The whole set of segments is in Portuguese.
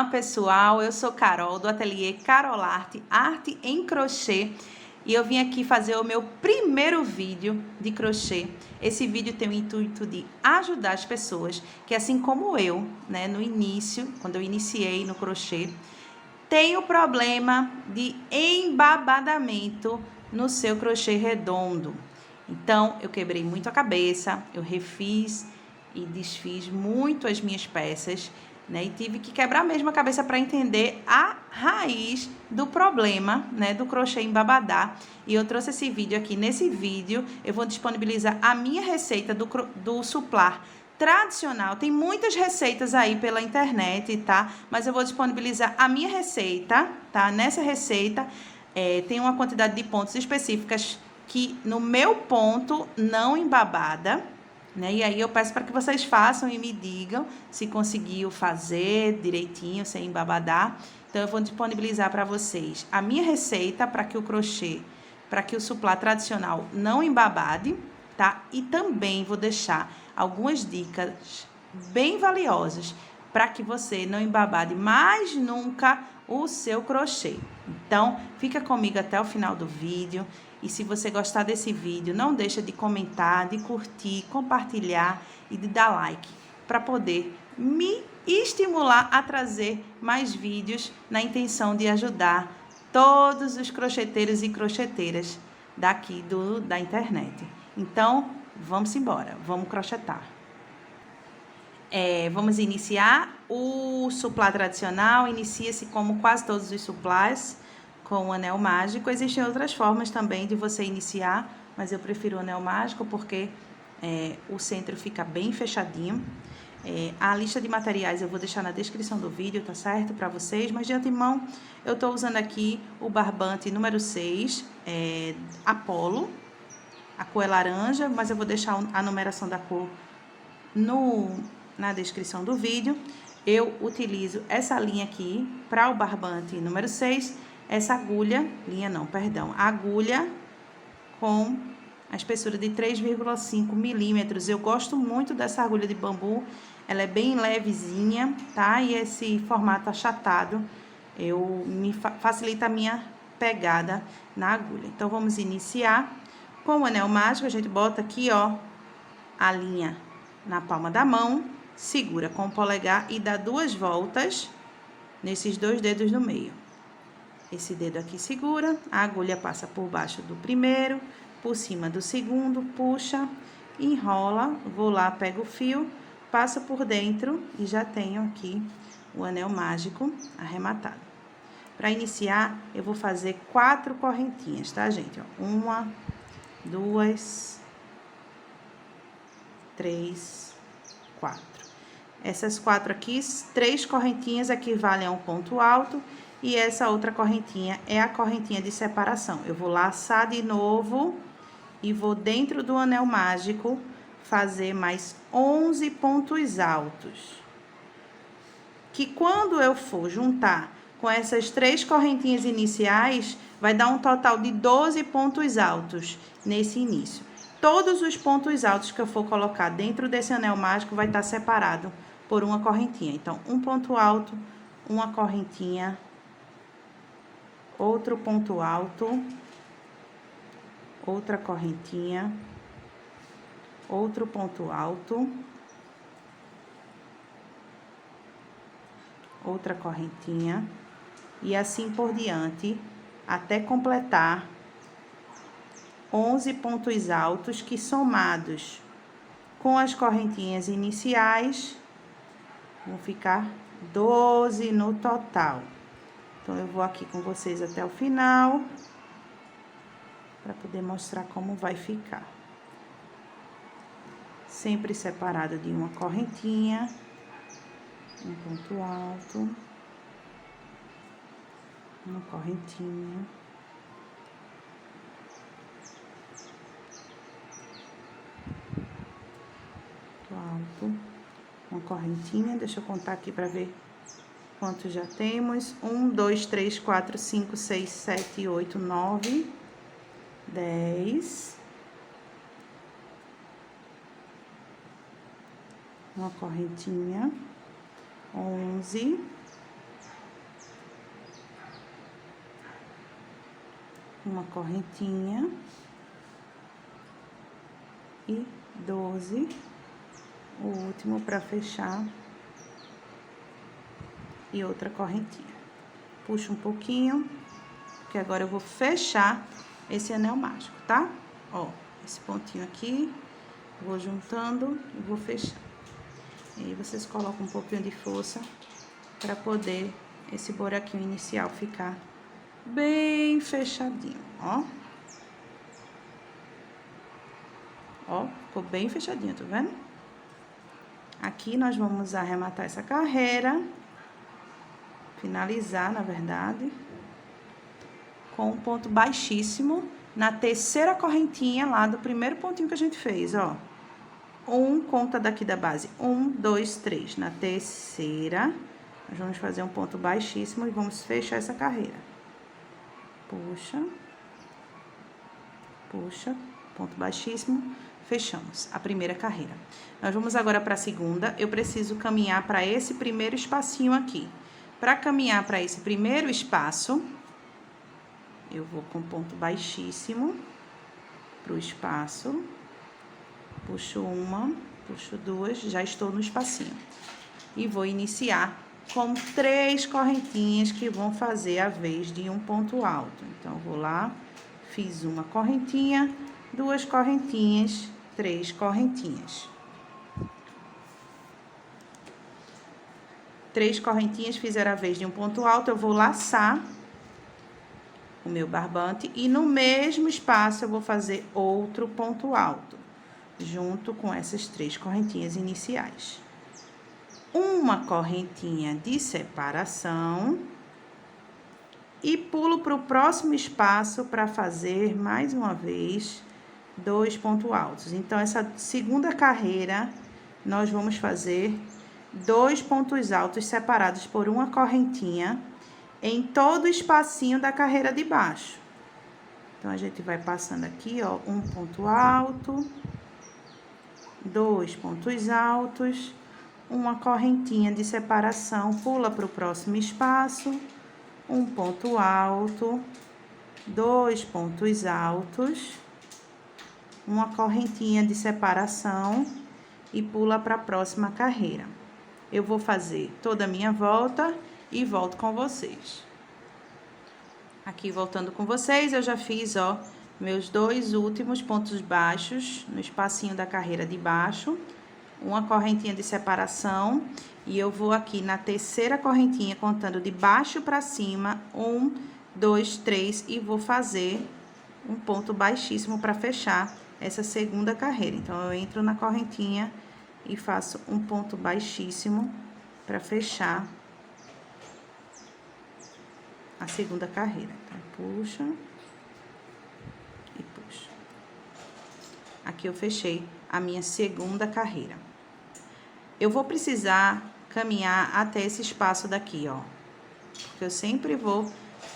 Olá, pessoal, eu sou Carol, do ateliê Carolarte, Arte em Crochê, e eu vim aqui fazer o meu primeiro vídeo de crochê. Esse vídeo tem o intuito de ajudar as pessoas que, assim como eu, né, no início, quando eu iniciei no crochê, tem o problema de embabadamento no seu crochê redondo. Então, eu quebrei muito a cabeça, eu refiz e desfiz muito as minhas peças, né? E tive que quebrar mesmo a cabeça para entender a raiz do problema, né, do crochê embabadar. E eu trouxe esse vídeo aqui. Nesse vídeo, eu vou disponibilizar a minha receita do suplar tradicional. Tem muitas receitas aí pela internet, tá? Mas eu vou disponibilizar a minha receita, tá? Nessa receita, tem uma quantidade de pontos específicas que no meu ponto não embabada, né? E aí eu peço para que vocês façam e me digam se conseguiu fazer direitinho, sem embabadar. Então eu vou disponibilizar para vocês a minha receita para que o crochê, para que o suplá tradicional não embabade, tá? E também vou deixar algumas dicas bem valiosas para que você não embabade mais nunca o seu crochê. Então, fica comigo até o final do vídeo. E se você gostar desse vídeo, não deixa de comentar, de curtir, compartilhar e de dar like para poder me estimular a trazer mais vídeos na intenção de ajudar todos os crocheteiros e crocheteiras daqui da internet. Então, vamos embora, vamos crochetar. Vamos iniciar o suplá tradicional. Inicia-se como quase todos os suplás, com o anel mágico. Existem outras formas também de você iniciar, mas eu prefiro o anel mágico porque o centro fica bem fechadinho. A lista de materiais eu vou deixar na descrição do vídeo, tá certo? Para vocês, mas de antemão eu tô usando aqui o barbante número 6, Apolo. A cor é laranja, mas eu vou deixar a numeração da cor na descrição do vídeo. Eu utilizo essa linha aqui para o barbante número 6, essa agulha, agulha com a espessura de 3,5 milímetros. Eu gosto muito dessa agulha de bambu, ela é bem levezinha, tá? E esse formato achatado, facilita a minha pegada na agulha. Então, vamos iniciar com o anel mágico. A gente bota aqui, ó, a linha na palma da mão, segura com o polegar e dá 2 voltas nesses 2 dedos no meio. Esse dedo aqui segura, a agulha passa por baixo do primeiro, por cima do segundo, puxa, enrola, vou lá, pego o fio, passo por dentro e já tenho aqui o anel mágico arrematado. Para iniciar, eu vou fazer 4 correntinhas, tá, gente? 1, 2, 3, 4. Essas 4 aqui, 3 correntinhas equivalem a um ponto alto. E essa outra correntinha é a correntinha de separação. Eu vou laçar de novo e vou dentro do anel mágico fazer mais 11 pontos altos. Que quando eu for juntar com essas 3 correntinhas iniciais, vai dar um total de 12 pontos altos nesse início. Todos os pontos altos que eu for colocar dentro desse anel mágico vai estar separado por uma correntinha. Então, um ponto alto, uma correntinha, outro ponto alto, outra correntinha, outro ponto alto, outra correntinha, e assim por diante, até completar 11 pontos altos que, somados com as correntinhas iniciais, vão ficar 12 no total. Então, eu vou aqui com vocês até o final, para poder mostrar como vai ficar. Sempre separado de uma correntinha, um ponto alto, uma correntinha, ponto alto, uma correntinha. Deixa eu contar aqui para ver quantos já temos. 1, 2, 3, 4, 5, 6, 7, 8, 9, 10. Uma correntinha. 11. uma correntinha e 12, o último para fechar, e outra correntinha. Puxo um pouquinho, porque agora eu vou fechar esse anel mágico, tá? Ó, esse pontinho aqui, vou juntando e vou fechar. E aí, vocês colocam um pouquinho de força para poder esse buraquinho inicial ficar bem fechadinho, ó. Ó, ficou bem fechadinho, tá vendo? Aqui nós vamos arrematar essa carreira, finalizar, na verdade, com um ponto baixíssimo na terceira correntinha lá do primeiro pontinho que a gente fez, ó. Conta daqui da base, 1, 2, 3. Na terceira, nós vamos fazer um ponto baixíssimo e vamos fechar essa carreira. Puxa, puxa, ponto baixíssimo, fechamos a primeira carreira. Nós vamos agora para a segunda. Eu preciso caminhar para esse primeiro espacinho aqui. Para caminhar para esse primeiro espaço, eu vou com ponto baixíssimo pro espaço. Puxo uma, puxo duas, já estou no espacinho. E vou iniciar com 3 correntinhas que vão fazer a vez de um ponto alto. Então, vou lá, fiz uma correntinha, 2 correntinhas, 3 correntinhas. 3 correntinhas fizeram a vez de um ponto alto, eu vou laçar o meu barbante e no mesmo espaço eu vou fazer outro ponto alto, junto com essas 3 correntinhas iniciais. Uma correntinha de separação e pulo para o próximo espaço para fazer mais uma vez 2 pontos altos. Então, essa segunda carreira, nós vamos fazer 2 pontos altos separados por uma correntinha em todo o espacinho da carreira de baixo. Então, a gente vai passando aqui, ó, um ponto alto, 2 pontos altos, uma correntinha de separação, pula para o próximo espaço, um ponto alto, 2 pontos altos, uma correntinha de separação e pula para a próxima carreira. Eu vou fazer toda a minha volta e volto com vocês. Aqui, voltando com vocês, eu já fiz, ó, meus 2 últimos pontos baixos no espacinho da carreira de baixo, uma correntinha de separação, e eu vou aqui na terceira correntinha, contando de baixo para cima, 1, 2, 3, e vou fazer um ponto baixíssimo para fechar essa segunda carreira. Então, eu entro na correntinha e faço um ponto baixíssimo para fechar a segunda carreira. Então, puxa e puxa. Aqui eu fechei a minha segunda carreira. Eu vou precisar caminhar até esse espaço daqui, ó. Porque eu sempre vou,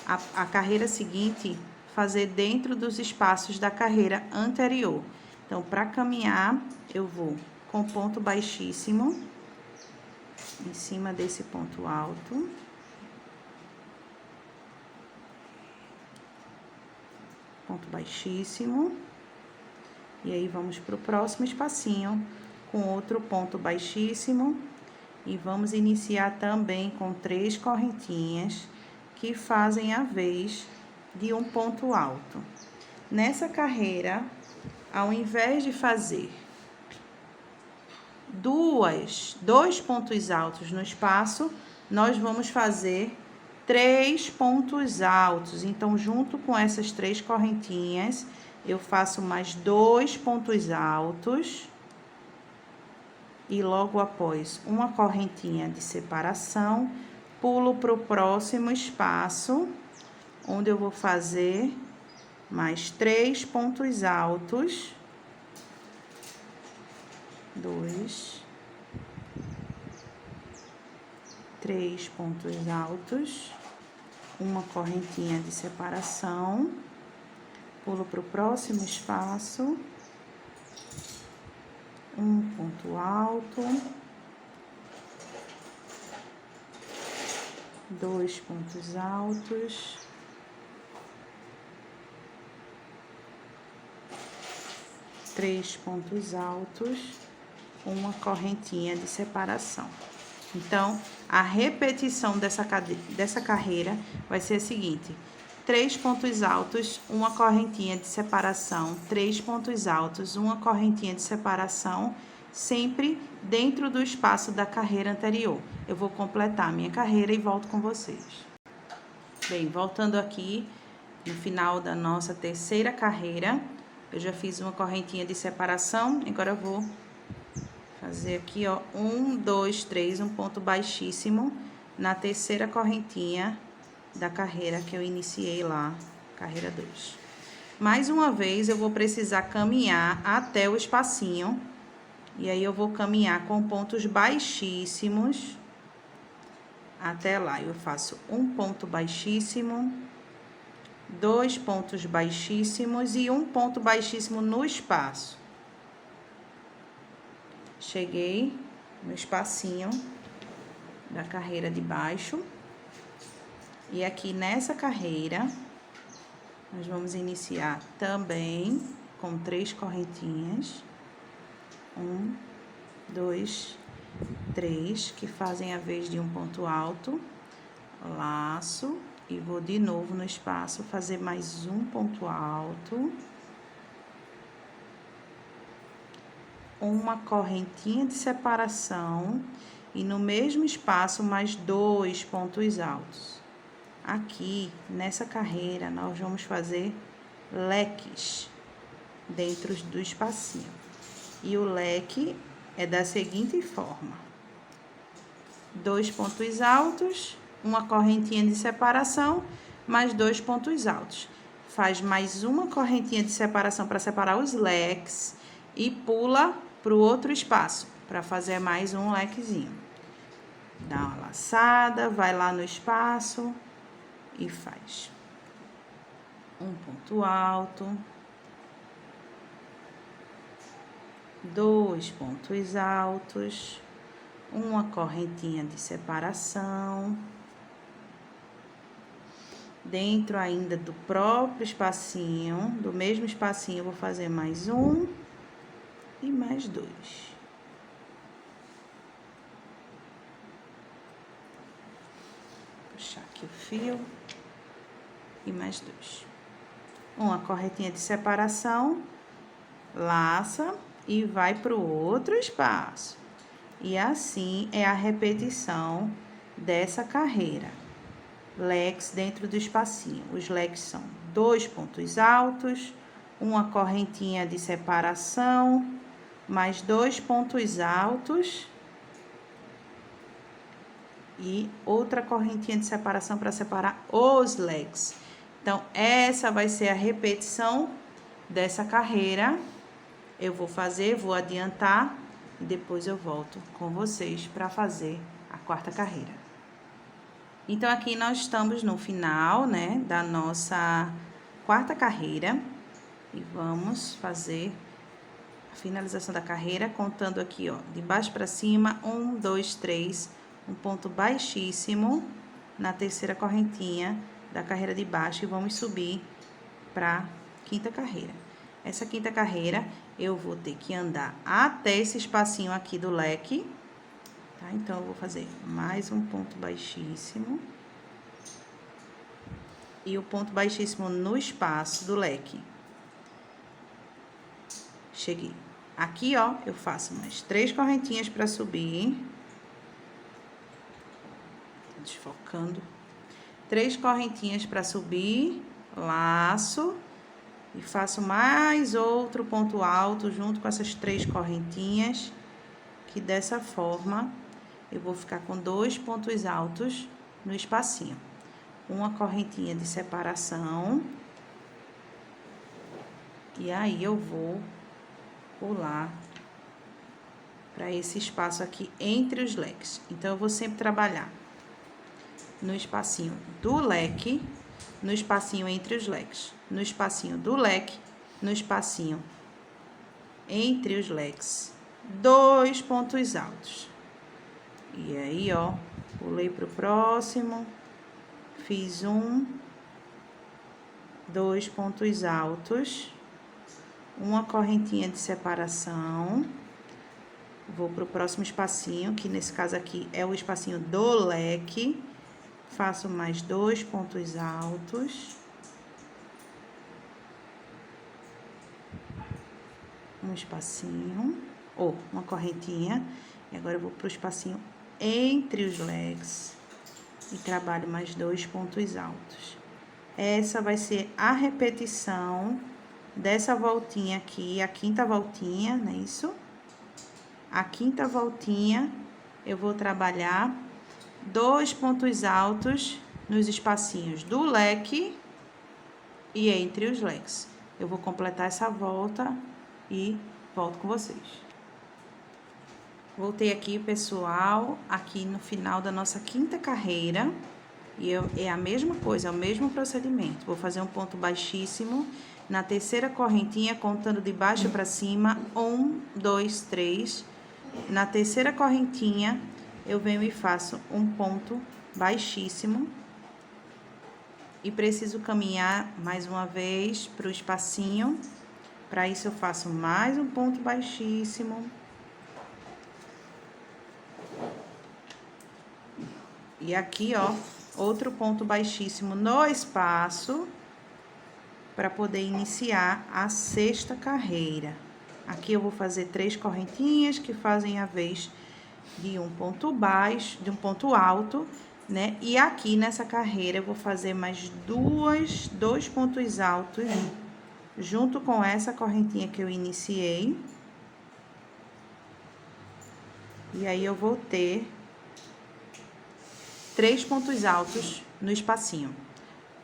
a carreira seguinte, fazer dentro dos espaços da carreira anterior. Então, para caminhar, eu vou com ponto baixíssimo, em cima desse ponto alto. Ponto baixíssimo. E aí, vamos para o próximo espacinho, com outro ponto baixíssimo. E vamos iniciar também com 3 correntinhas, que fazem a vez de um ponto alto. Nessa carreira, ao invés de fazer 2 pontos altos no espaço, nós vamos fazer 3 pontos altos. Então, junto com essas 3 correntinhas, eu faço mais 2 pontos altos. E logo após uma correntinha de separação, pulo para o próximo espaço, onde eu vou fazer mais 3 pontos altos. 2, 3 pontos altos, uma correntinha de separação, pulo para o próximo espaço, um ponto alto, 2 pontos altos, 3 pontos altos, uma correntinha de separação. Então, a repetição dessa carreira vai ser a seguinte: 3 pontos altos, uma correntinha de separação, 3 pontos altos, uma correntinha de separação, sempre dentro do espaço da carreira anterior. Eu vou completar a minha carreira e volto com vocês. Bem, voltando aqui no final da nossa terceira carreira, eu já fiz uma correntinha de separação, agora eu vou fazer aqui, ó, 1, 2, 3, um ponto baixíssimo na terceira correntinha da carreira que eu iniciei lá, carreira 2. Mais uma vez, eu vou precisar caminhar até o espacinho, e aí eu vou caminhar com pontos baixíssimos até lá. Eu faço um ponto baixíssimo, 2 pontos baixíssimos e um ponto baixíssimo no espaço. Cheguei no espacinho da carreira de baixo. E aqui nessa carreira, nós vamos iniciar também com 3 correntinhas. 1, 2, 3, que fazem a vez de um ponto alto. Laço. E vou de novo no espaço fazer mais um ponto alto. Uma correntinha de separação. E no mesmo espaço, mais 2 pontos altos. Aqui, nessa carreira, nós vamos fazer leques dentro do espacinho. E o leque é da seguinte forma: 2 pontos altos, uma correntinha de separação, mais 2 pontos altos. Faz mais uma correntinha de separação para separar os leques e pula para o outro espaço, para fazer mais um lequezinho. Dá uma laçada, vai lá no espaço e faz um ponto alto, 2 pontos altos, uma correntinha de separação, dentro ainda do próprio espacinho, do mesmo espacinho, eu vou fazer mais um e mais 2. Puxar aqui o fio e mais 2. Uma correntinha de separação, laça e vai para o outro espaço. E assim é a repetição dessa carreira. Leques dentro do espacinho. Os leques são 2 pontos altos, uma correntinha de separação, mais 2 pontos altos e outra correntinha de separação para separar os leques. Então, essa vai ser a repetição dessa carreira. Eu vou adiantar e depois eu volto com vocês para fazer a quarta carreira. Então, aqui nós estamos no final, né, da nossa quarta carreira. E vamos fazer a finalização da carreira, contando aqui, ó, de baixo para cima, 1, 2, 3, um ponto baixíssimo na terceira correntinha da carreira de baixo e vamos subir para quinta carreira. Essa quinta carreira, eu vou ter que andar até esse espacinho aqui do leque. Tá? Então, eu vou fazer mais um ponto baixíssimo. E o ponto baixíssimo no espaço do leque. Cheguei. Aqui, ó, eu faço mais 3 correntinhas para subir. Desfocando. 3 correntinhas para subir. Laço. E faço mais outro ponto alto junto com essas 3 correntinhas. Que dessa forma... eu vou ficar com 2 pontos altos no espacinho. Uma correntinha de separação. E aí, eu vou pular para esse espaço aqui entre os leques. Então, eu vou sempre trabalhar no espacinho do leque, no espacinho entre os leques, no espacinho do leque, no espacinho entre os leques. 2 pontos altos. E aí, ó, pulei pro próximo, fiz 1, 2 pontos altos, uma correntinha de separação, vou pro próximo espacinho, que nesse caso aqui é o espacinho do leque, faço mais 2 pontos altos, um espacinho, ou uma correntinha, e agora eu vou pro espacinho entre os leques e trabalho mais 2 pontos altos. Essa vai ser a repetição dessa voltinha aqui, a quinta voltinha, não é isso? A quinta voltinha, eu vou trabalhar 2 pontos altos nos espacinhos do leque e entre os leques. Eu vou completar essa volta e volto com vocês. Voltei aqui, pessoal, aqui no final da nossa quinta carreira. E é a mesma coisa, é o mesmo procedimento. Vou fazer um ponto baixíssimo na terceira correntinha, contando de baixo para cima, 1, 2, 3. Na terceira correntinha, eu venho e faço um ponto baixíssimo. E preciso caminhar mais uma vez para o espacinho. Para isso, eu faço mais um ponto baixíssimo. E aqui, ó, outro ponto baixíssimo no espaço, para poder iniciar a sexta carreira. Aqui eu vou fazer 3 correntinhas que fazem a vez de um ponto baixo, de um ponto alto, né? E aqui nessa carreira eu vou fazer mais 2 pontos altos, junto com essa correntinha que eu iniciei. E aí eu vou ter 3 pontos altos no espacinho.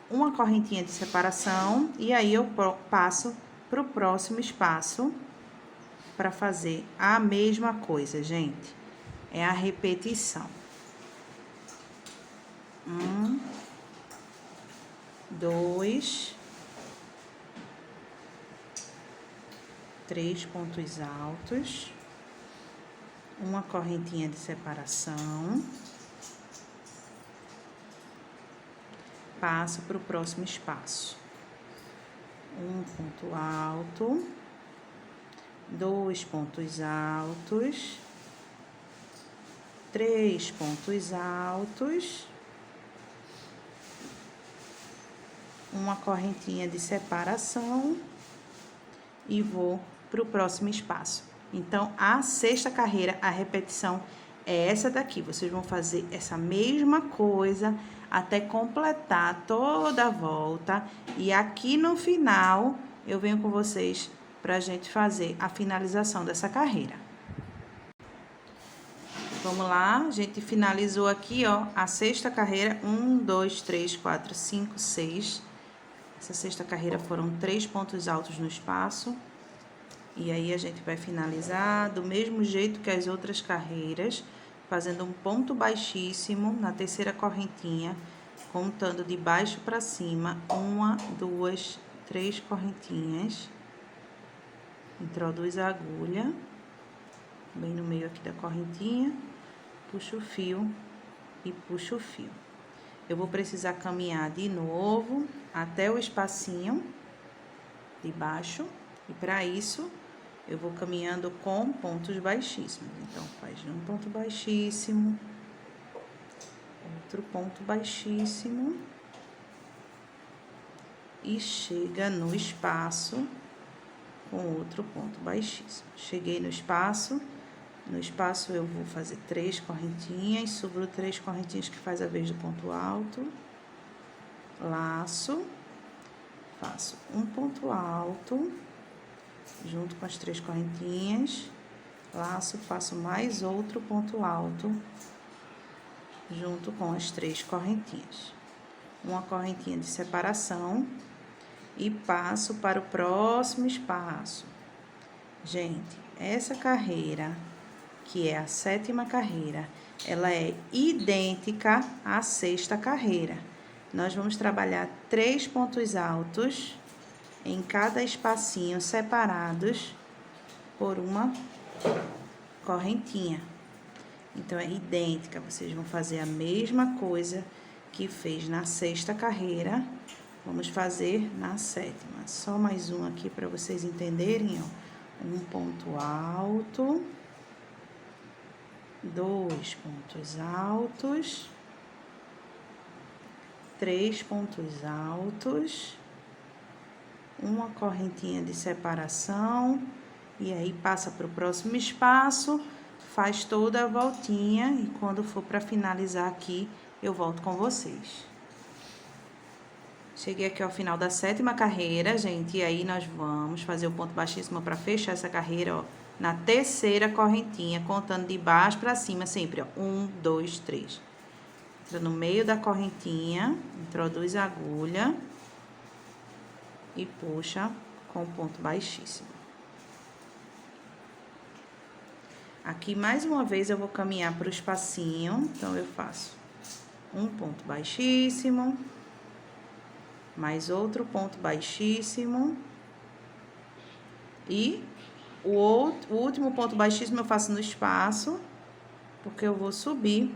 Uma correntinha de separação, e aí eu passo para o próximo espaço para fazer a mesma coisa, gente. É a repetição. 1, 2, 3 pontos altos, uma correntinha de separação. Passo para o próximo espaço. Um ponto alto, 2 pontos altos, 3 pontos altos, uma correntinha de separação e vou para o próximo espaço. Então, a sexta carreira, a repetição é essa daqui. Vocês vão fazer essa mesma coisa até completar toda a volta. E aqui no final, eu venho com vocês para a gente fazer a finalização dessa carreira. Vamos lá, a gente finalizou aqui, ó, a sexta carreira. 1, 2, 3, 4, 5, 6. Essa sexta carreira foram 3 pontos altos no espaço. E aí, a gente vai finalizar do mesmo jeito que as outras carreiras, fazendo um ponto baixíssimo na terceira correntinha, contando de baixo para cima, 1, 2, 3 correntinhas. Introduz a agulha, bem no meio aqui da correntinha, puxa o fio e puxa o fio. Eu vou precisar caminhar de novo até o espacinho de baixo, e para isso, eu vou caminhando com pontos baixíssimos. Então, faz um ponto baixíssimo, outro ponto baixíssimo, e chega no espaço com outro ponto baixíssimo. Cheguei no espaço eu vou fazer 3 correntinhas, sobrou 3 correntinhas que faz a vez do ponto alto, laço, faço um ponto alto, junto com as 3 correntinhas, laço, faço mais outro ponto alto, junto com as 3 correntinhas. Uma correntinha de separação e passo para o próximo espaço. Gente, essa carreira, que é a sétima carreira, ela é idêntica à sexta carreira. Nós vamos trabalhar 3 pontos altos em cada espacinho, separados por uma correntinha. Então, é idêntica. Vocês vão fazer a mesma coisa que fez na sexta carreira, Vamos fazer na sétima. Só mais um aqui para vocês entenderem, ó. Um ponto alto, 2 pontos altos, 3 pontos altos, uma correntinha de separação, e aí passa para o próximo espaço, faz toda a voltinha, e quando for para finalizar aqui, eu volto com vocês. Cheguei aqui ao final da sétima carreira, gente, e aí nós vamos fazer o ponto baixíssimo para fechar essa carreira, ó, na terceira correntinha, contando de baixo para cima sempre, ó, 1, 2, 3. Entra no meio da correntinha, introduz a agulha e puxa com ponto baixíssimo. Aqui, mais uma vez, eu vou caminhar para o espacinho, então eu faço um ponto baixíssimo, mais outro ponto baixíssimo, e o último ponto baixíssimo eu faço no espaço, porque eu vou subir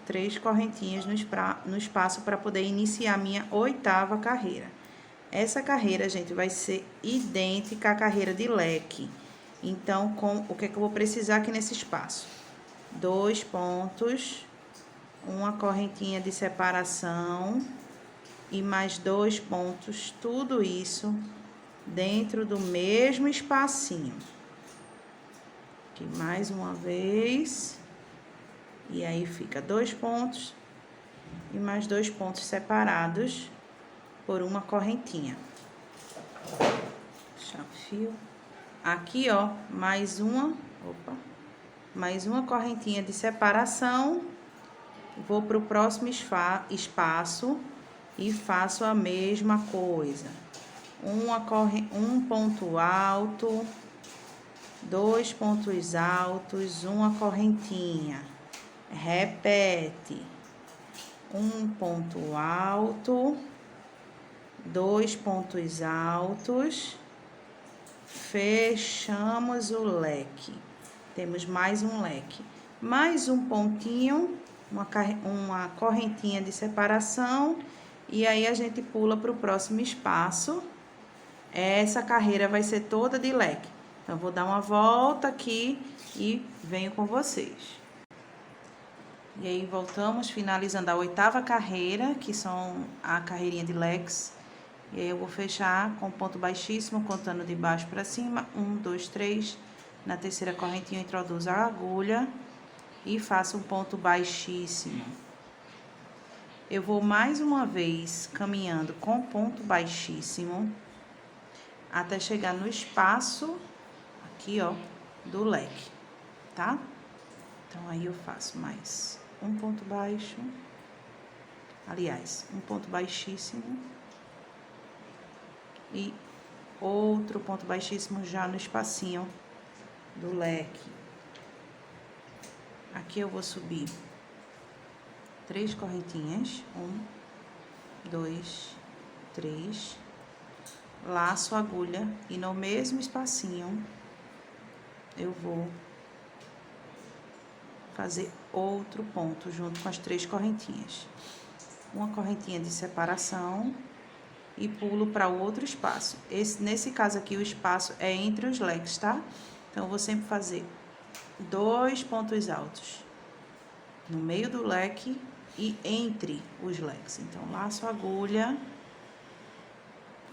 3 correntinhas no espaço para poder iniciar a minha 8ª carreira. Essa carreira, gente, vai ser idêntica à carreira de leque. Então, o que é que eu vou precisar aqui nesse espaço? 2 pontos, uma correntinha de separação e mais 2 pontos, tudo isso dentro do mesmo espacinho. Aqui mais uma vez. E aí fica 2 pontos e mais 2 pontos separados por uma correntinha. Puxar o fio. Aqui, ó, mais uma correntinha de separação. Vou para o próximo espaço e faço a mesma coisa. Um ponto alto, 2 pontos altos, uma correntinha. Repete. Um ponto alto, 2 pontos altos. Fechamos o leque. Temos mais um leque. Mais um pontinho, uma correntinha de separação. E aí, a gente pula para o próximo espaço. Essa carreira vai ser toda de leque. Então, eu vou dar uma volta aqui e venho com vocês. E aí, voltamos, finalizando a 8ª carreira, que são a carreirinha de leques. E aí, eu vou fechar com ponto baixíssimo, contando de baixo para cima. 1, 2, 3. Na terceira correntinha, eu introduzo a agulha e faço um ponto baixíssimo. Eu vou mais uma vez caminhando com ponto baixíssimo até chegar no espaço aqui, ó, do leque, tá? Então, aí eu faço mais um ponto baixo, aliás, um ponto baixíssimo e outro ponto baixíssimo já no espacinho do leque. Aqui eu vou subir 3 correntinhas, 1, 2, 3, laço a agulha e no mesmo espacinho eu vou fazer outro ponto junto com as 3 correntinhas. Uma correntinha de separação e pulo para o outro espaço. Nesse caso aqui, o espaço é entre os leques, tá? Então, eu vou sempre fazer 2 pontos altos no meio do leque e entre os leques. Então, laço a agulha,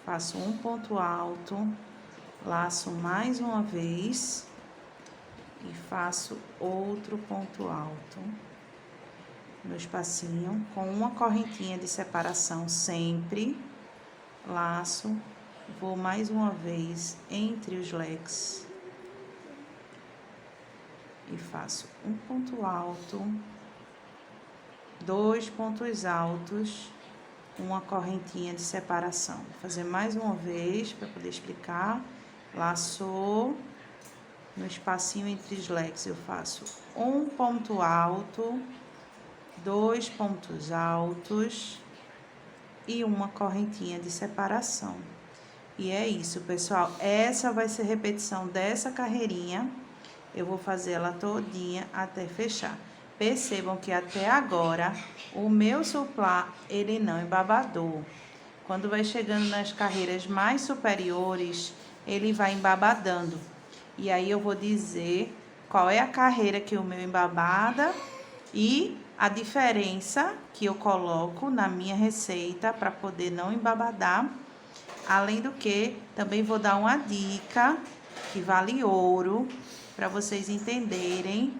faço um ponto alto, laço mais uma vez e faço outro ponto alto no espacinho com uma correntinha de separação sempre, laço, vou mais uma vez entre os leques e faço um ponto alto, 2 pontos altos, uma correntinha de separação. Vou fazer mais uma vez para poder explicar. Laçou, no espacinho entre os leques eu faço um ponto alto, 2 pontos altos e uma correntinha de separação. E é isso, pessoal. Essa vai ser a repetição dessa carreirinha. Eu vou fazer ela todinha até fechar. Percebam que até agora o meu suplá, ele não embabadou. Quando vai chegando nas carreiras mais superiores, ele vai embabadando. E aí eu vou dizer qual é a carreira que o meu embabada e a diferença que eu coloco na minha receita para poder não embabadar. Além do que, também vou dar uma dica que vale ouro para vocês entenderem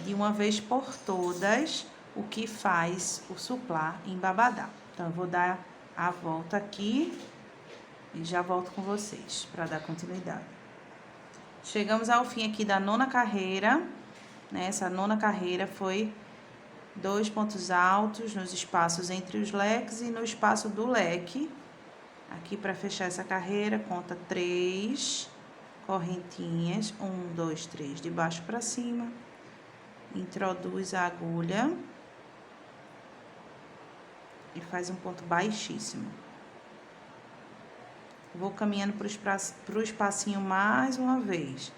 de uma vez por todas o que faz o suplá embabadar. Então, eu vou dar a volta aqui e já volto com vocês para dar continuidade. Chegamos ao fim aqui da 9ª carreira, né? Essa 9ª carreira foi 2 pontos altos nos espaços entre os leques e no espaço do leque. Aqui para fechar essa carreira, conta 3 correntinhas, 1, 2, 3, de baixo para cima. Introduz a agulha e faz um ponto baixíssimo. Vou caminhando para o espacinho mais uma vez.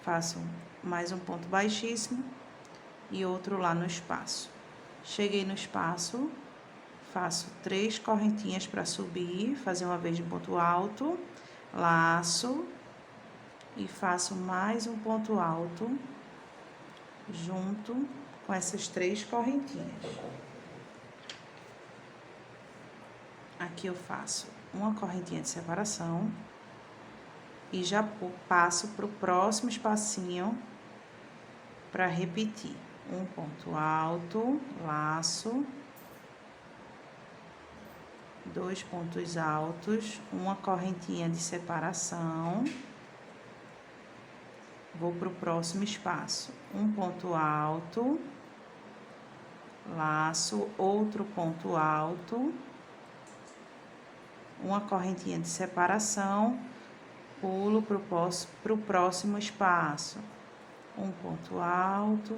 Faço mais um ponto baixíssimo e outro lá no espaço. Cheguei no espaço, faço 3 correntinhas para subir, fazer uma vez de ponto alto, laço e faço mais um ponto alto junto com essas 3 correntinhas. Aqui eu faço uma correntinha de separação e já passo para o próximo espacinho para repetir. Um ponto alto, laço, 2 pontos altos, uma correntinha de separação. Vou para o próximo espaço. Um ponto alto, laço, outro ponto alto, uma correntinha de separação, pulo para o próximo espaço. Um ponto alto,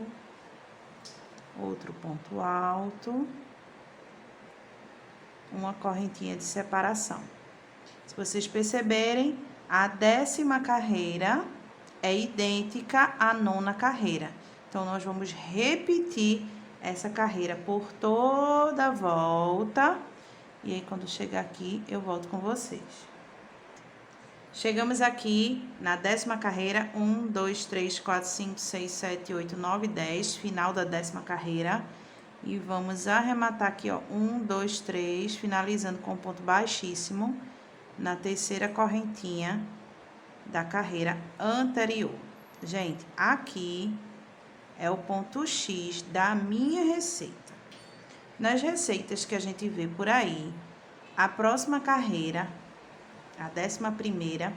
outro ponto alto, uma correntinha de separação. Se vocês perceberem, a 10ª carreira é idêntica à 9ª carreira. Então, nós vamos repetir essa carreira por toda a volta. E aí, quando chegar aqui, eu volto com vocês. Chegamos aqui na 10ª carreira, 1, 2, 3, 4, 5, 6, 7, 8, 9, 10, final da 10ª carreira. E vamos arrematar aqui, ó, 1, 2, 3, finalizando com um ponto baixíssimo na 3ª correntinha da carreira anterior. Gente, aqui é o ponto X da minha receita. Nas receitas que a gente vê por aí, a próxima carreira, a 11ª,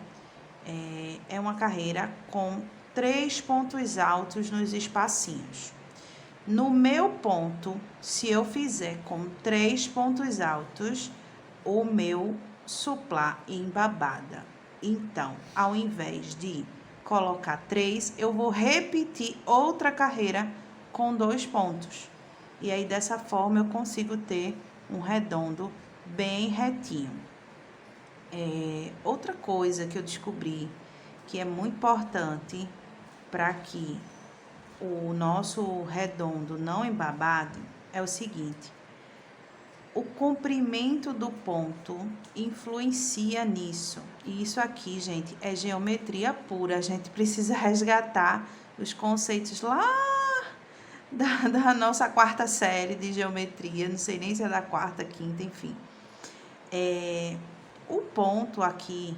é uma carreira com 3 pontos altos nos espacinhos. No meu ponto, se eu fizer com 3 pontos altos, o meu suplá embabada. Então, ao invés de colocar 3, eu vou repetir outra carreira com 2 pontos. E aí, dessa forma, eu consigo ter um redondo bem retinho. Outra coisa que eu descobri que é muito importante para que o nosso redondo não embabado é o seguinte: o comprimento do ponto influencia nisso. E isso aqui, gente, é geometria pura. A gente precisa resgatar os conceitos lá da nossa 4ª série de geometria. Não sei nem se é da 4ª, 5ª, enfim. O ponto aqui,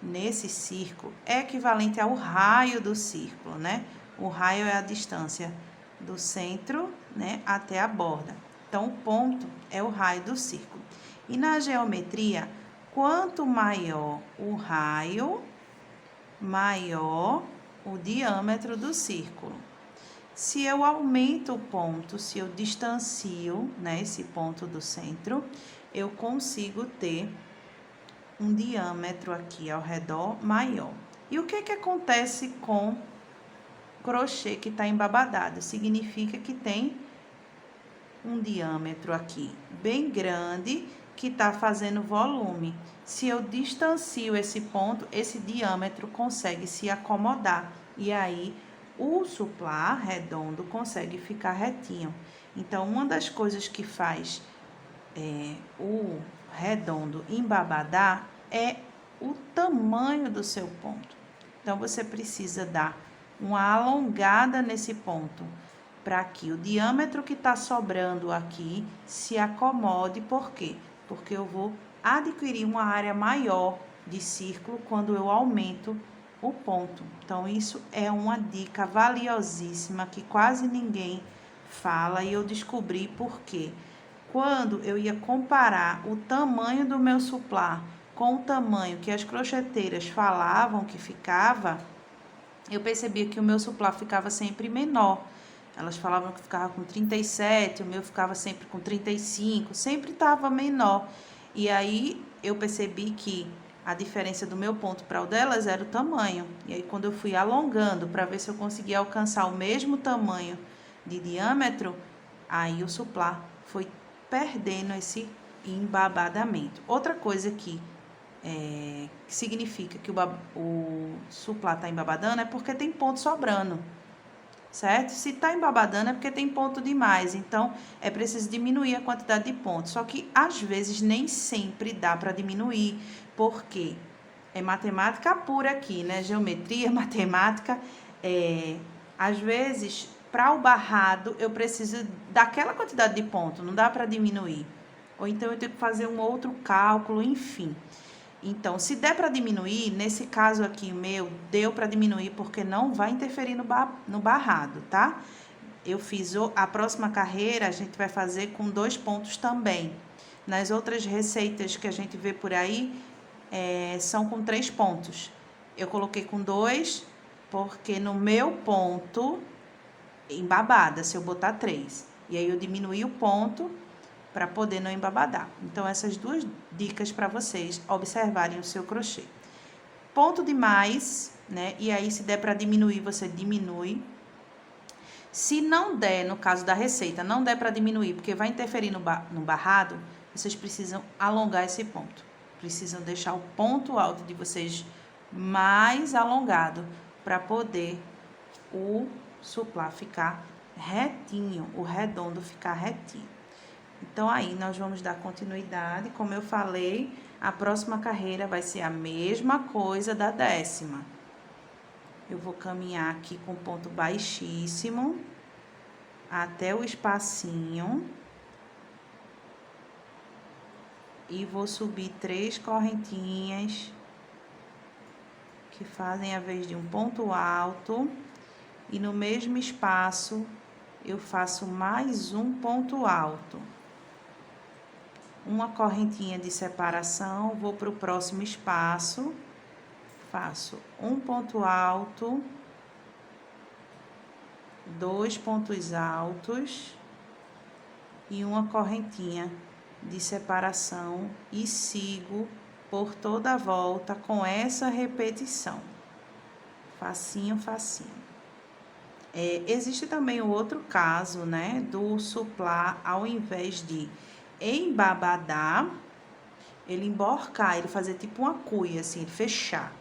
nesse círculo, é equivalente ao raio do círculo, né? O raio é a distância do centro, né, até a borda. Então, o ponto é o raio do círculo. E na geometria, quanto maior o raio, maior o diâmetro do círculo. Se eu aumento o ponto, se eu distancio, né, esse ponto do centro, eu consigo ter um diâmetro aqui ao redor maior. E o que acontece com crochê que está embabadado? Significa que tem um diâmetro aqui bem grande que está fazendo volume. Se eu distancio esse ponto, esse diâmetro consegue se acomodar e aí o suplá redondo consegue ficar retinho. Então, uma das coisas que faz o redondo embabadar é o tamanho do seu ponto. Então, você precisa dar uma alongada nesse ponto para que o diâmetro que está sobrando aqui se acomode. Por quê? Porque eu vou adquirir uma área maior de círculo quando eu aumento o ponto. Então, isso é uma dica valiosíssima que quase ninguém fala e eu descobri por quê. Quando eu ia comparar o tamanho do meu suplá com o tamanho que as crocheteiras falavam que ficava, eu percebia que o meu suplá ficava sempre menor. Elas falavam que ficava com 37, o meu ficava sempre com 35, sempre estava menor. E aí eu percebi que a diferença do meu ponto para o delas era o tamanho. E aí quando eu fui alongando para ver se eu conseguia alcançar o mesmo tamanho de diâmetro, aí o suplá foi perdendo esse embabadamento. Outra coisa que significa que o suplá está embabadando é porque tem ponto sobrando, certo? Se está embabadando é porque tem ponto demais, então é preciso diminuir a quantidade de pontos. Só que às vezes nem sempre dá para diminuir, porque é matemática pura aqui, né? Geometria, matemática. Às vezes, para o barrado, eu preciso daquela quantidade de ponto, não dá para diminuir. Ou então eu tenho que fazer um outro cálculo, enfim. Então, se der para diminuir, nesse caso aqui meu, deu para diminuir porque não vai interferir no barrado, tá? Eu fiz a próxima carreira, a gente vai fazer com 2 pontos também. Nas outras receitas que a gente vê por aí, são com 3 pontos. Eu coloquei com 2, porque no meu ponto, embabada, se eu botar 3. E aí eu diminuí o ponto para poder não embabadar. Então, essas 2 dicas para vocês observarem o seu crochê. Ponto demais, né? E aí, se der para diminuir, você diminui. Se não der, no caso da receita, não der para diminuir, porque vai interferir no barrado, vocês precisam alongar esse ponto. Precisam deixar o ponto alto de vocês mais alongado para poder o suplá ficar retinho, o redondo ficar retinho. Então, aí, nós vamos dar continuidade. Como eu falei, a próxima carreira vai ser a mesma coisa da 10ª. Eu vou caminhar aqui com ponto baixíssimo até o espacinho. E vou subir 3 correntinhas que fazem a vez de um ponto alto. E no mesmo espaço, eu faço mais um ponto alto. Uma correntinha de separação, vou para o próximo espaço, faço um ponto alto, 2 pontos altos e uma correntinha de separação e sigo por toda a volta com essa repetição. Facinho, facinho. Existe também o outro caso, né, do suplá, ao invés de embabadar, ele emborcar, ele fazer tipo uma cuia, assim, ele fechar.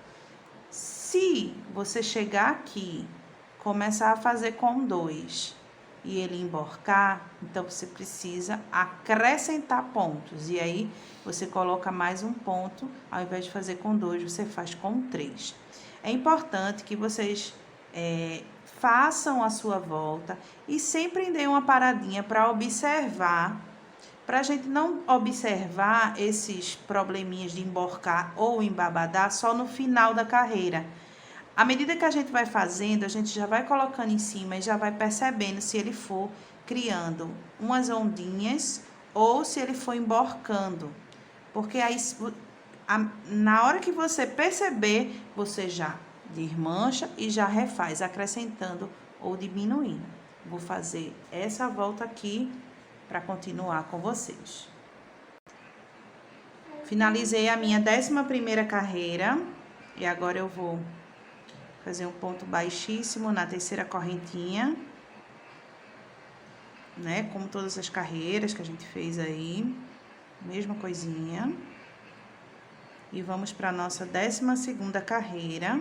Se você chegar aqui, começar a fazer com 2 e ele emborcar, então você precisa acrescentar pontos. E aí, você coloca mais um ponto, ao invés de fazer com 2, você faz com 3. É importante que vocês façam a sua volta e sempre deem uma paradinha para observar, para a gente não observar esses probleminhas de emborcar ou embabadar só no final da carreira. À medida que a gente vai fazendo, a gente já vai colocando em cima e já vai percebendo se ele for criando umas ondinhas ou se ele for emborcando. Porque aí, na hora que você perceber, você já desmancha e já refaz, acrescentando ou diminuindo. Vou fazer essa volta aqui para continuar com vocês. Finalizei a minha 11ª carreira e agora eu vou fazer um ponto baixíssimo na 3ª correntinha, né? Como todas as carreiras que a gente fez aí, mesma coisinha. E vamos para a nossa 12ª carreira,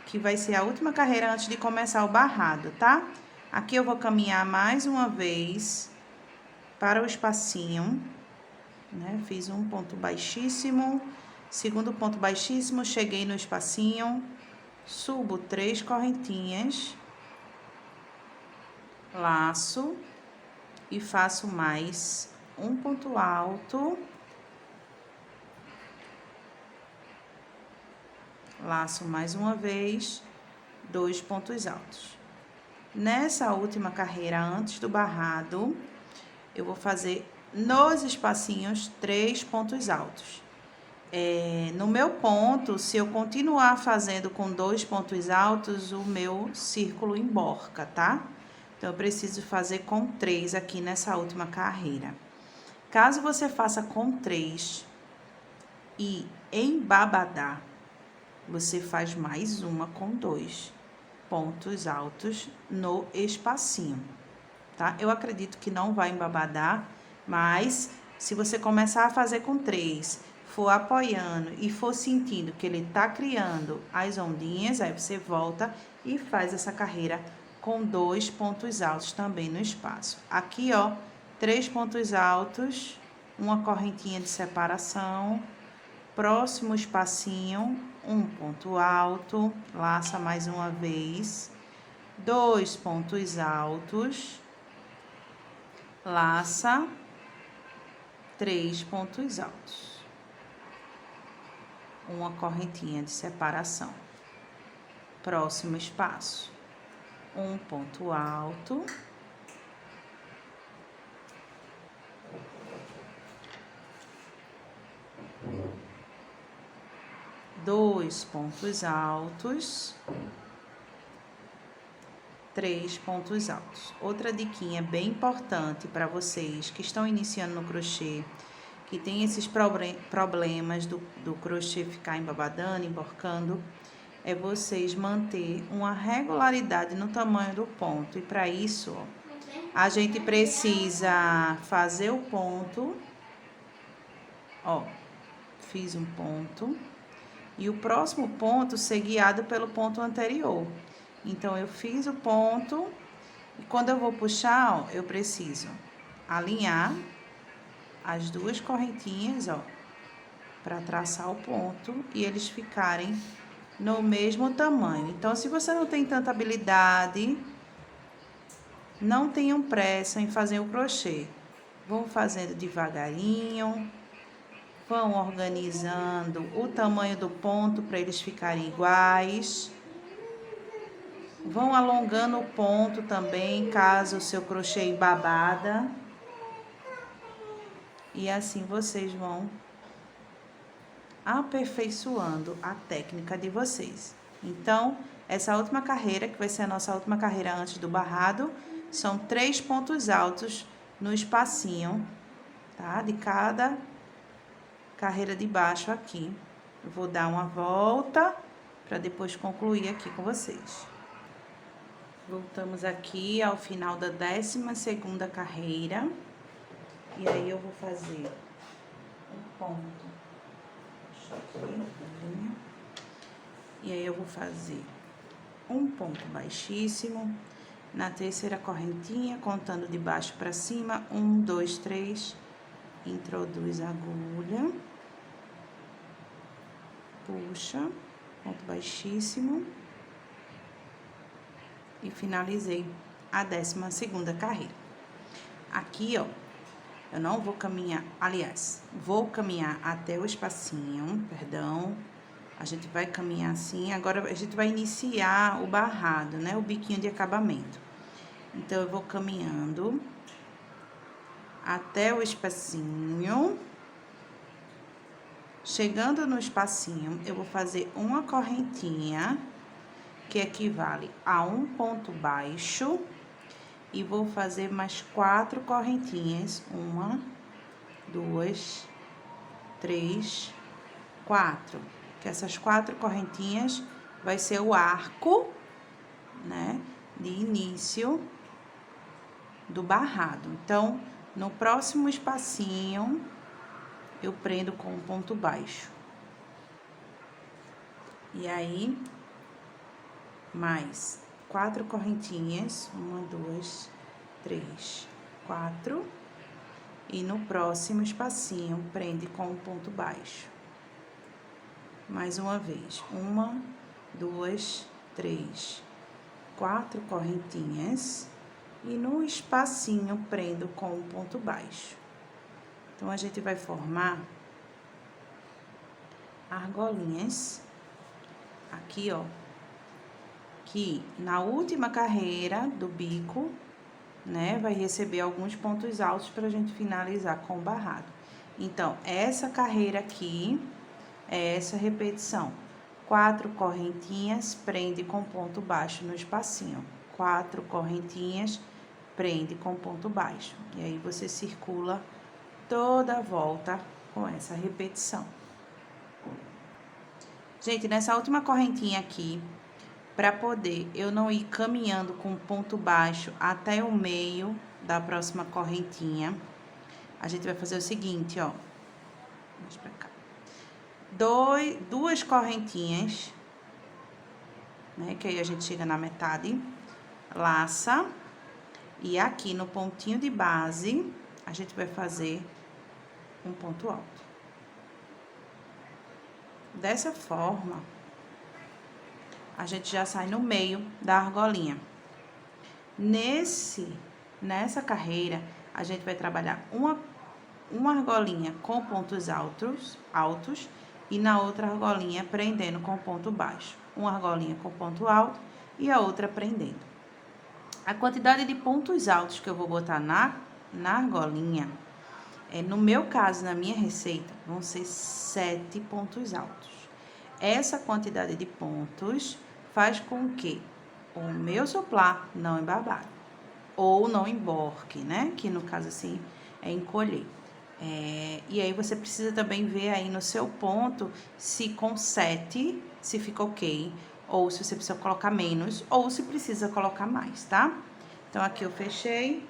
que vai ser a última carreira antes de começar o barrado, tá? Aqui eu vou caminhar mais uma vez para o espacinho. né? Fiz um ponto baixíssimo, segundo ponto baixíssimo, cheguei no espacinho, subo 3 correntinhas, laço e faço mais um ponto alto, laço mais uma vez, 2 pontos altos. Nessa última carreira, antes do barrado, eu vou fazer nos espacinhos 3 pontos altos. No meu ponto, se eu continuar fazendo com 2 pontos altos, o meu círculo emborca, tá? Então, eu preciso fazer com 3 aqui nessa última carreira. Caso você faça com 3 e embabadar, você faz mais uma com 2 pontos altos no espacinho, tá? Eu acredito que não vai embabadar, mas se você começar a fazer com 3, for apoiando e for sentindo que ele tá criando as ondinhas, aí você volta e faz essa carreira com 2 pontos altos também no espaço. Aqui, ó, 3 pontos altos, uma correntinha de separação, próximo espacinho, um ponto alto, laça mais uma vez, 2 pontos altos, laça, 3 pontos altos, uma correntinha de separação, próximo espaço, um ponto alto, dois pontos altos, 3 pontos altos. Outra diquinha bem importante para vocês que estão iniciando no crochê, que tem esses problemas do crochê ficar embabadando, emborcando, é vocês manter uma regularidade no tamanho do ponto. E para isso, ó, a gente precisa fazer o ponto, ó, fiz um ponto, e o próximo ponto ser guiado pelo ponto anterior. Então, eu fiz o ponto, e quando eu vou puxar, ó, eu preciso alinhar as duas correntinhas, ó, para traçar o ponto e eles ficarem no mesmo tamanho. Então, se você não tem tanta habilidade, não tenham pressa em fazer o crochê. Vão fazendo devagarinho, vão organizando o tamanho do ponto para eles ficarem iguais. Vão alongando o ponto também, caso o seu crochê embabada. E assim vocês vão aperfeiçoando a técnica de vocês. Então, essa última carreira, que vai ser a nossa última carreira antes do barrado, são 3 pontos altos no espacinho, tá? De cada carreira de baixo aqui. Eu vou dar uma volta para depois concluir aqui com vocês. Voltamos aqui ao final da 12ª carreira. E aí, eu vou fazer um ponto. E aí, eu vou fazer um ponto baixíssimo na terceira correntinha, contando de baixo para cima, 1, 2, 3, introduz a agulha, puxa, ponto baixíssimo e finalizei a 12ª carreira. Aqui, ó, eu não vou caminhar, aliás, vou caminhar até o espacinho, perdão. A gente vai caminhar assim, agora a gente vai iniciar o barrado, né? O biquinho de acabamento. Então, eu vou caminhando até o espacinho. Chegando no espacinho, eu vou fazer uma correntinha, que equivale a um ponto baixo. E vou fazer mais 4 correntinhas. 1, 2, 3, 4. Que essas 4 correntinhas vai ser o arco, né, de início do barrado. Então, no próximo espacinho, eu prendo com um ponto baixo. E aí, mais 4 correntinhas, 1, 2, 3, 4. e no próximo espacinho prende com um ponto baixo. Mais uma vez, 1, 2, 3, 4 correntinhas e no espacinho prendo com um ponto baixo. Então, a gente vai formar argolinhas aqui, ó, que na última carreira do bico, né, vai receber alguns pontos altos pra gente finalizar com o barrado. Então, essa carreira aqui é essa repetição. 4 correntinhas, prende com ponto baixo no espacinho. 4 correntinhas, prende com ponto baixo. E aí, você circula toda a volta com essa repetição. Gente, nessa última correntinha aqui, para poder eu não ir caminhando com ponto baixo até o meio da próxima correntinha, a gente vai fazer o seguinte, ó. Mais pra cá. Duas correntinhas, né? Que aí a gente chega na metade, laça, e aqui no pontinho de base, a gente vai fazer um ponto alto. Dessa forma, a gente já sai no meio da argolinha. Nessa carreira, a gente vai trabalhar uma argolinha com pontos altos e na outra argolinha prendendo com ponto baixo. Uma argolinha com ponto alto e a outra prendendo. A quantidade de pontos altos que eu vou botar na argolinha, no meu caso, na minha receita, vão ser 7 pontos altos. Essa quantidade de pontos faz com que o meu suplá não embabale ou não emborque, né? Que no caso, assim, é encolher. E aí, você precisa também ver aí no seu ponto se com 7, se fica ok, ou se você precisa colocar menos, ou se precisa colocar mais, tá? Então, aqui eu fechei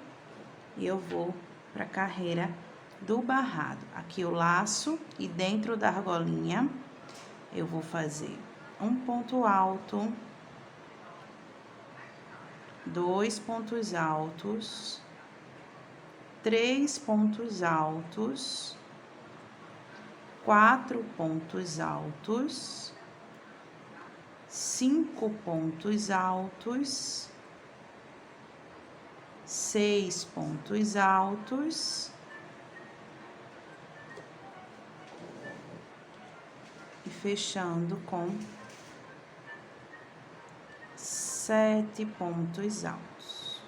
e eu vou pra carreira do barrado. Aqui eu laço e dentro da argolinha eu vou fazer um ponto alto, 2 pontos altos, 3 pontos altos, 4 pontos altos, 5 pontos altos, 6 pontos altos e fechando com 7 pontos altos.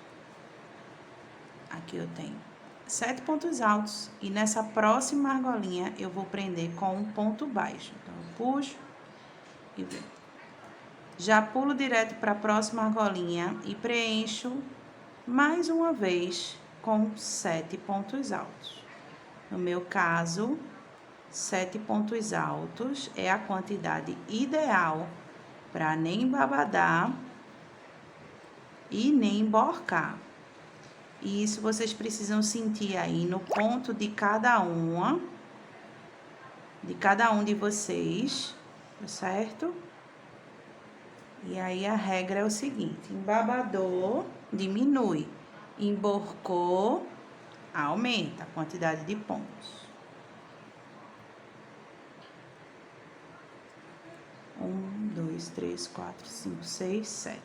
Aqui eu tenho 7 pontos altos e nessa próxima argolinha eu vou prender com um ponto baixo. Então, eu puxo e venho. Já pulo direto para a próxima argolinha e preencho mais uma vez com 7 pontos altos. No meu caso, 7 pontos altos é a quantidade ideal para nem embabadar e nem emborcar. E isso vocês precisam sentir aí no ponto de cada um de vocês, tá certo? E aí, a regra é o seguinte: embabador, diminui. Emborcou, aumenta a quantidade de pontos. 1, 2, 3, 4, 5, 6, 7.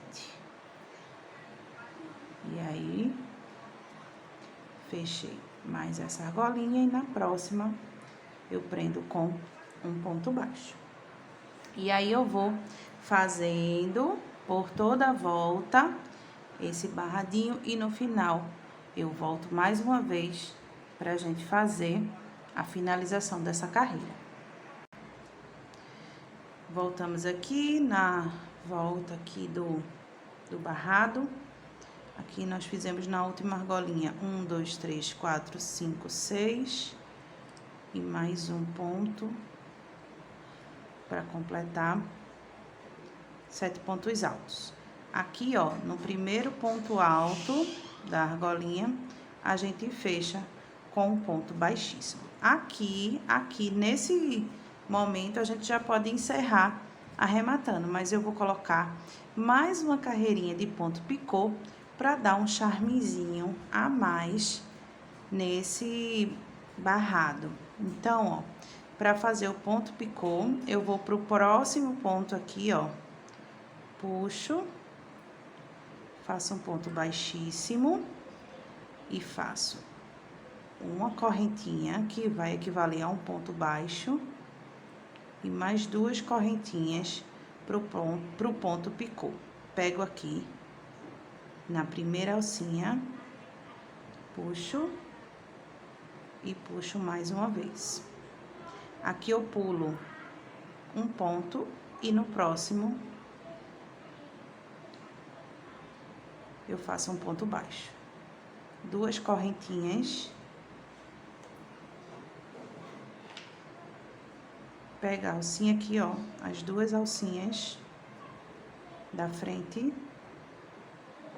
E aí, fechei mais essa argolinha e na próxima eu prendo com um ponto baixo. E aí, eu vou fazendo por toda a volta esse barradinho e no final eu volto mais uma vez pra gente fazer a finalização dessa carreira. Voltamos aqui na volta aqui do barrado. Aqui nós fizemos na última argolinha 1, 2, 3, 4, 5, 6 e mais um ponto para completar 7 pontos altos. Aqui, ó, no primeiro ponto alto da argolinha, a gente fecha com um ponto baixíssimo. Aqui, nesse momento, a gente já pode encerrar arrematando, mas eu vou colocar mais uma carreirinha de ponto picô para dar um charmezinho a mais nesse barrado. Então, ó, para fazer o ponto picô, eu vou pro próximo ponto aqui, ó. Puxo, faço um ponto baixíssimo e faço uma correntinha que vai equivaler a um ponto baixo e mais 2 correntinhas pro ponto picô. Pego aqui na primeira alcinha, puxo e puxo mais uma vez. Aqui eu pulo um ponto e no próximo eu faço um ponto baixo. 2 correntinhas. Pega a alcinha aqui, ó, as 2 alcinhas da frente,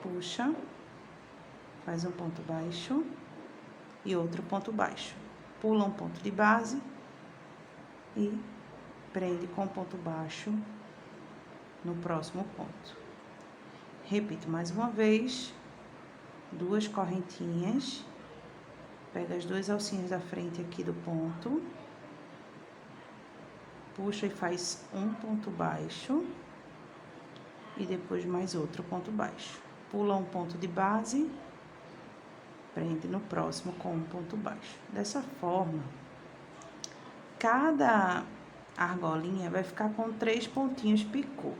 puxa, faz um ponto baixo e outro ponto baixo. Pula um ponto de base e prende com ponto baixo no próximo ponto. Repito mais uma vez, 2 correntinhas, pega as 2 alcinhas da frente aqui do ponto, puxa e faz um ponto baixo e depois mais outro ponto baixo. Pula um ponto de base, prende no próximo com um ponto baixo. Dessa forma, cada argolinha vai ficar com 3 pontinhos picô.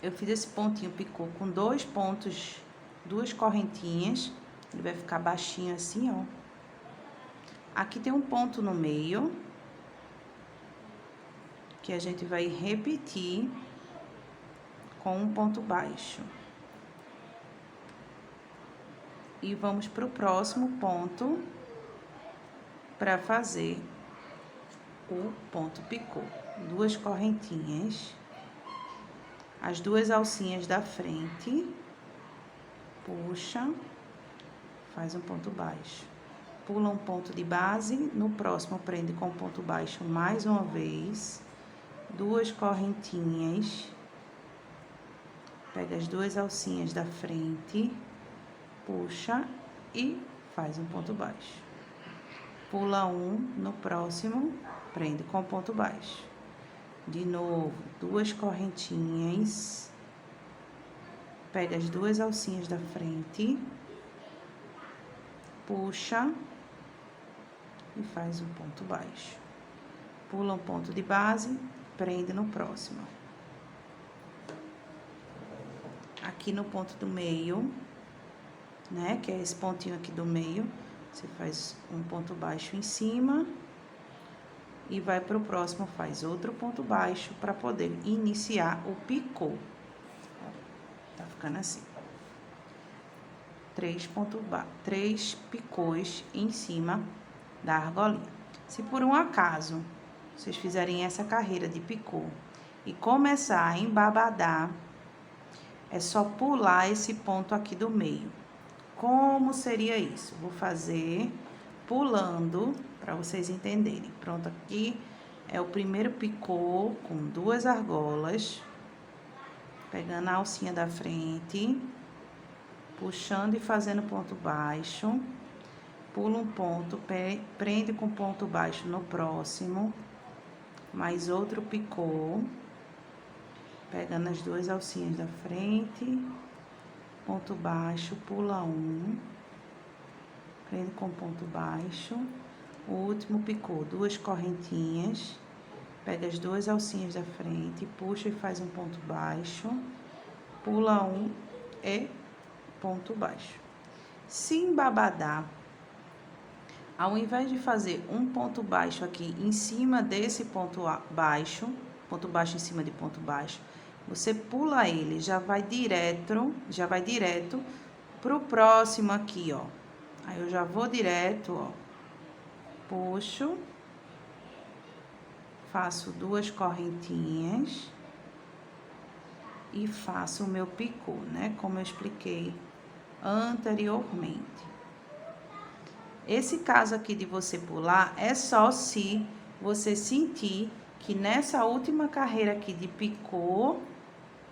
Eu fiz esse pontinho picô com 2 pontos, 2 correntinhas, ele vai ficar baixinho assim, ó. Aqui tem um ponto no meio, que a gente vai repetir com um ponto baixo. E vamos pro próximo ponto para fazer o ponto picô. 2 correntinhas, as 2 alcinhas da frente, puxa, faz um ponto baixo. Pula um ponto de base, no próximo prende com ponto baixo mais uma vez. 2 correntinhas, pega as 2 alcinhas da frente, puxa e faz um ponto baixo. Pula um, no próximo, prende com ponto baixo. De novo, 2 correntinhas, pega as 2 alcinhas da frente, puxa e faz um ponto baixo. Pula um ponto de base, prende no próximo. Aqui no ponto do meio, né, que é esse pontinho aqui do meio, você faz um ponto baixo em cima e vai pro próximo, faz outro ponto baixo para poder iniciar o picô. Tá ficando assim. 3 picôs em cima da argolinha. Se por um acaso vocês fizerem essa carreira de picô e começar a embabadar, é só pular esse ponto aqui do meio. Como seria isso? Vou fazer pulando para vocês entenderem. Pronto, aqui é o primeiro picô com 2 argolas, pegando a alcinha da frente, puxando e fazendo ponto baixo, pula um ponto, prende com ponto baixo no próximo, mais outro picô, pegando as 2 alcinhas da frente, ponto baixo, pula um, prende com ponto baixo, o último picô, 2 correntinhas, pega as 2 alcinhas da frente, puxa e faz um ponto baixo, pula um e ponto baixo. Se embabadar, ao invés de fazer um ponto baixo aqui em cima desse ponto baixo em cima de ponto baixo, você pula ele, já vai direto pro próximo aqui, ó. Aí eu já vou direto, ó, puxo, faço 2 correntinhas e faço o meu picô, né? Como eu expliquei anteriormente. Esse caso aqui de você pular é só se você sentir que nessa última carreira aqui de picô,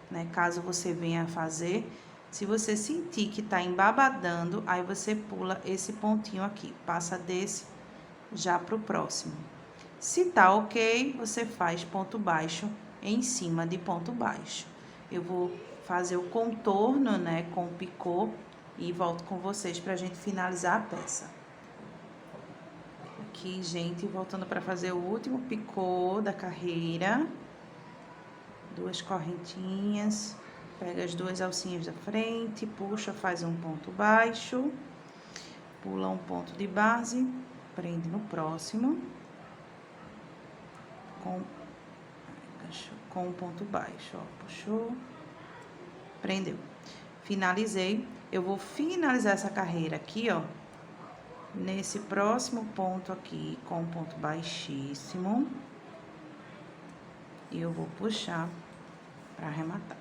né, caso você venha fazer, Se você sentir que tá embabadando, aí você pula esse pontinho aqui, passa desse já pro próximo. Se tá ok, você faz ponto baixo em cima de ponto baixo. Eu vou fazer o contorno, né, com o picô e volto com vocês pra gente finalizar a peça. Aqui, gente, voltando para fazer o último picô da carreira. 2 correntinhas, pega as 2 alcinhas da frente, puxa, faz um ponto baixo, pula um ponto de base, prende no próximo, com um ponto baixo, ó, puxou, prendeu. Finalizei, eu vou finalizar essa carreira aqui, ó, nesse próximo ponto aqui, com um ponto baixíssimo, e eu vou puxar para arrematar.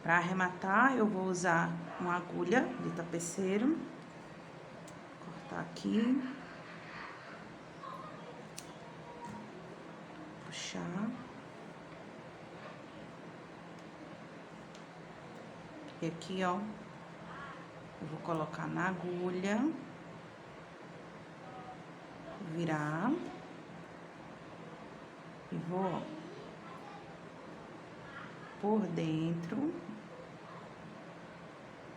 Para arrematar, eu vou usar uma agulha de tapeceiro, cortar aqui, puxar. E aqui, ó, eu vou colocar na agulha, virar e vou, ó, por dentro,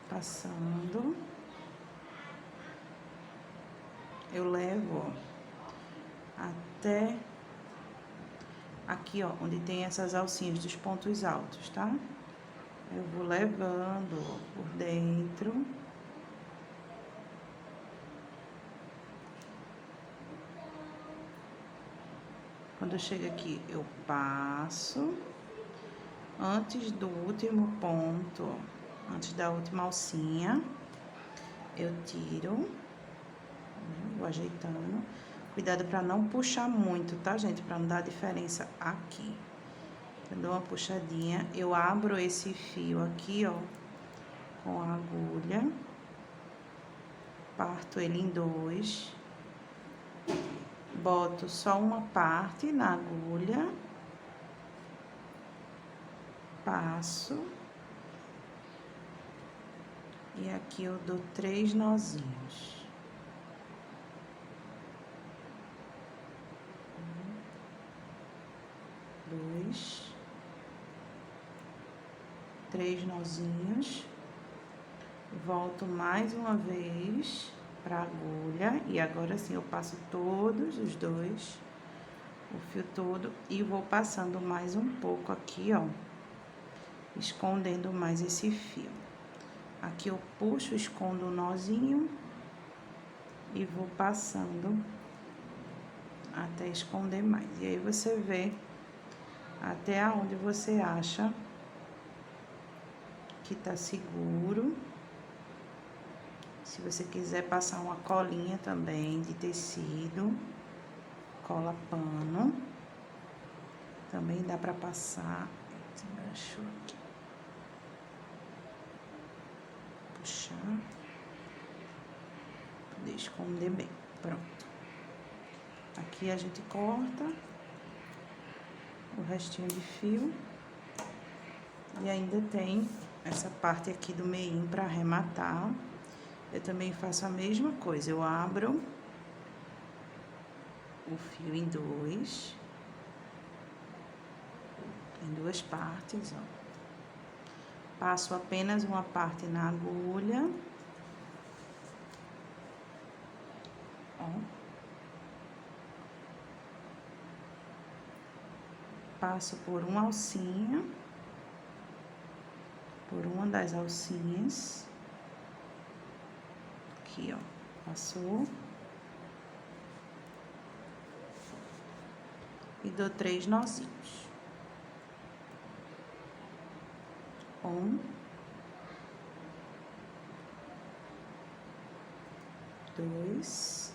passando, eu levo, ó, até aqui, ó, onde tem essas alcinhas dos pontos altos, tá? Eu vou levando, ó, por dentro. Quando eu chego aqui, eu passo antes do último ponto, ó, antes da última alcinha, eu tiro, vou ajeitando. Cuidado para não puxar muito, tá, gente? Para não dar diferença aqui. Eu dou uma puxadinha, eu abro esse fio aqui, ó, com a agulha, parto ele em 2, boto só uma parte na agulha, passo, e aqui eu dou 3 nozinhos. 2, 3 nozinhos, volto mais uma vez para a agulha, e agora sim eu passo todos os 2, o fio todo, e vou passando mais um pouco aqui, ó, escondendo mais esse fio. Aqui eu puxo, escondo o nozinho e vou passando até esconder mais. E aí você vê até aonde você acha que tá seguro. Se você quiser passar uma colinha também de tecido, cola pano, também dá pra passar. Deixa eu aqui. Puxar, poder esconder bem. Pronto. Aqui a gente corta o restinho de fio. E ainda tem essa parte aqui do meinho para arrematar. Eu também faço a mesma coisa. Eu abro o fio em 2. Em 2 partes, ó. Passo apenas uma parte na agulha. Ó. Passo por uma alcinha. Por uma das alcinhas. Aqui, ó. Passou. E dou 3 nozinhos. 1, 2,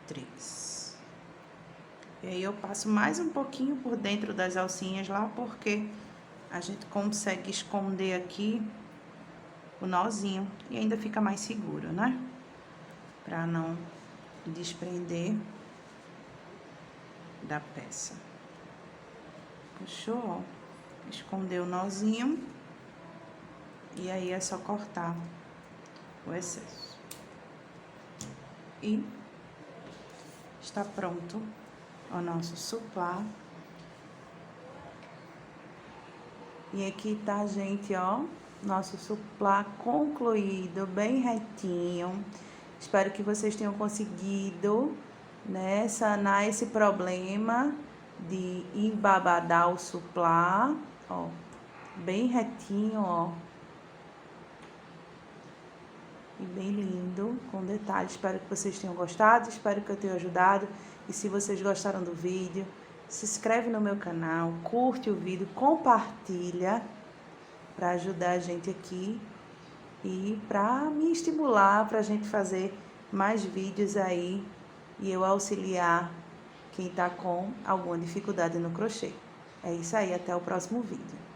3. E aí eu passo mais um pouquinho por dentro das alcinhas lá, porque a gente consegue esconder aqui o nozinho e ainda fica mais seguro, né? Pra não desprender da peça. Puxou, ó, escondeu o nozinho e aí é só cortar o excesso. E está pronto o nosso suplá. E aqui tá, gente, ó, nosso suplá concluído, bem retinho. Espero que vocês tenham conseguido, né, sanar esse problema de embabadar o suplá, ó, bem retinho, ó. E bem lindo, com detalhes. Espero que vocês tenham gostado, espero que eu tenha ajudado. E se vocês gostaram do vídeo, se inscreve no meu canal, curte o vídeo, compartilha para ajudar a gente aqui e para me estimular para a gente fazer mais vídeos aí e eu auxiliar quem está com alguma dificuldade no crochê. É isso aí, até o próximo vídeo.